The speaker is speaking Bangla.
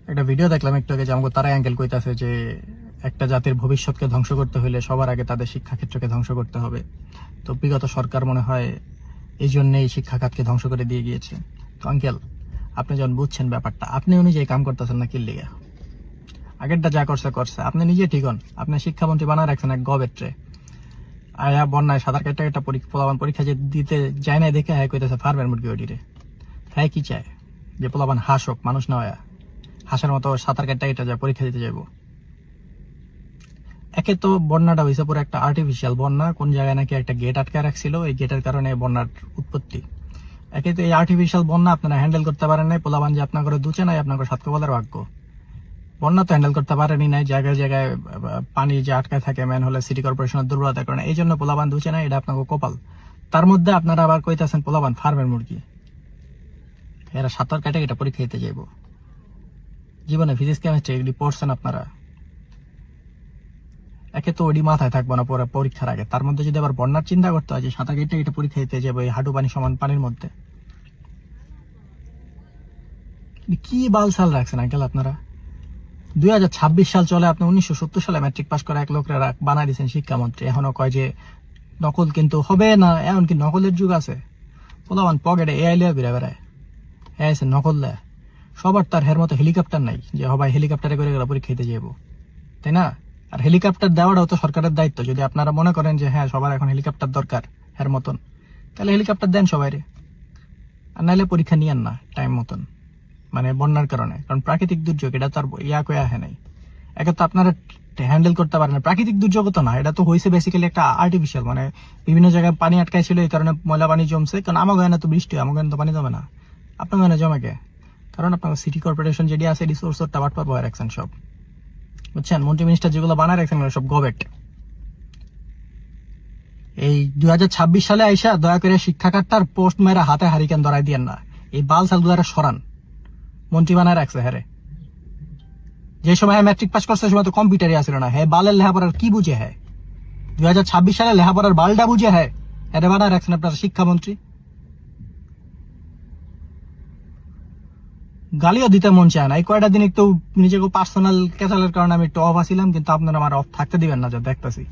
একটা ভিডিও দেখলাম একটু আগে যে আমাকে তারা অ্যাঙ্গেল কইতাছে যে একটা জাতির ভবিষ্যৎকে ধ্বংস করতে হলে সবার আগে তাদের শিক্ষাক্ষেত্রকে ধ্বংস করতে হবে। তো বিগত সরকার মনে হয় এই জন্যই শিক্ষা খাতকে ধ্বংস করে দিয়ে গিয়েছে। তো আঙ্কেল, আপনি যখন বুঝছেন ব্যাপারটা, আপনি অনুযায়ী কাম করতেছেন না কি লিগা? আগেরটা যা করছে করছে, আপনি নিজে ঠিক হন। আপনি শিক্ষামন্ত্রী বানায় রাখছেন এক গবেট্রে। আয়া বন্যায় সাঁতার কাটা একটা পোলাবান পরীক্ষা যে দিতে যায় না দেখে হ্যাঁ কইতেছে ফার্মের মুরগি ওটিরে। হ্যাঁ কি চায় যে পোলাবান হাঁস হোক, মানুষ না হয় হাঁসের মতো সাঁতার কাটা এটা যায় পরীক্ষা দিতে যাবো। একে তো বন্যাটা হয়েছে পুরো একটা আর্টিফিশিয়াল বন্যা, কোন জায়গায় নাকি একটা গেট আটকে রাখছিল, এই গেটের কারণে বন্যার উৎপত্তি। একে তো এই আর্টিফিশিয়াল বন্যা আপনারা হ্যান্ডেল করতে পারেন নাই, পোলাবান যে আপনার করে দুচে নাই, আপনার সাত কপালের ভাগ্য। বন্যা তো হ্যান্ডেল করতে পারেনি নাই, জায়গায় জায়গায় পানি যে আটকায় থাকে মেন হলে সিটি কর্পোরেশনের দুর্বলতার কারণে, এই জন্য পোলাবান দুচে নাই, এটা আপনাকে কপাল। তার মধ্যে আপনারা আবার কইতাছেন পোলাবান ফার্মের মুরগি। এরা সাঁতার কাটে এটা পরীক্ষা দিতে যাইব। জীবনে ফিজিক্স কেমিস্ট্রি এগুলি পড়ছেন আপনারা? একে তো ওডি মাথায় থাকবো না পরে পরীক্ষার আগে, তার মধ্যে যদি আবার বন্যার চিন্তা করতে হয় যে সাঁতার কেটে এটা পরীক্ষা দিতে যাবো এই হাঁটু পানি সমান পানির মধ্যে, কি বালসাল রাখছেন আঙ্কেল আপনারা? 2026 সাল চলে, আপনি 1970 সালে ম্যাট্রিক পাস করা এক লোকের বানাই দিয়েছেন শিক্ষামন্ত্রী। এখনো কয় যে নকল কিন্তু হবে না, এমন কি নকলের যুগ আছে? পোলাবান পকেটে এআই লিয়া বেড়ে বেড়ায়, এআই নকল দেয় সবার। তার হের মতো হেলিকপ্টার নাই যে হবাই হেলিকপ্টারে করে গেলে পরীক্ষা দিতে যাবো, তাই না? আর হেলিকপ্টার দেওয়াটাও তো সরকারের দায়িত্ব। যদি আপনারা মনে করেন যে হ্যাঁ সবার এখন হেলিকপ্টার দরকার এর মতন, তাহলে হেলিকপ্টার দেন সবাইরে, আর নাহলে পরীক্ষা নিয়েন না টাইম মতন। মানে বন্যার কারণে, কারণ প্রাকৃতিক দুর্যোগ এটা তো আর ইয়া কয়া হ্যাঁ নাই। একে তো আপনারা হ্যান্ডেল করতে পারেন না। প্রাকৃতিক দুর্যোগ তো না, এটা তো হয়েছে বেসিক্যালি একটা আর্টিফিশিয়াল, মানে বিভিন্ন জায়গায় পানি আটকাইছিল, এই কারণে ময়লা পানি জমছে। কারণ আমার গায়ে তো বৃষ্টি হয়, আমার গায়ে তো পানি জমে না, আপনার গায়ে জমে কে? কারণ আপনার সিটি কর্পোরেশন যেটি আছে রিসোর্স টাবার পর বয়ে রাখছেন সব, বুঝছেন? মন্ত্রী মিনিস্টার যেগুলো বানায় রাখছেন সব গভর্নমেন্ট। এই 2026 সালে আইসা দয়া করে শিক্ষা কার্ডটার পোস্ট মেরা হাতে হারিকেন ধরাই দিয়েন না। এই বাল সাল গুলারে সরান, মন্ত্রী বানায় রাখছে হ্যাঁ। যে সময় ম্যাট্রিক পাস করছে সময় তো কম্পিউটারই আসছিল না। হ্যাঁ বালের লেখাপড়ার কি বুঝে? হ্যাঁ 2026 সালে লেখাপড়ার বালটা বুঝে? হ্যাঁ এটা বানায় রাখছেন আপনার শিক্ষামন্ত্রী। গালিও দিতে মন চায় না। এই কয়টা দিন একটু নিজেকে পার্সোনাল ক্যাচালের কারণে আমি একটু অফ আসিলাম, কিন্তু আপনারা আমার অফ থাকতে দিবেন না যা দেখতেছি।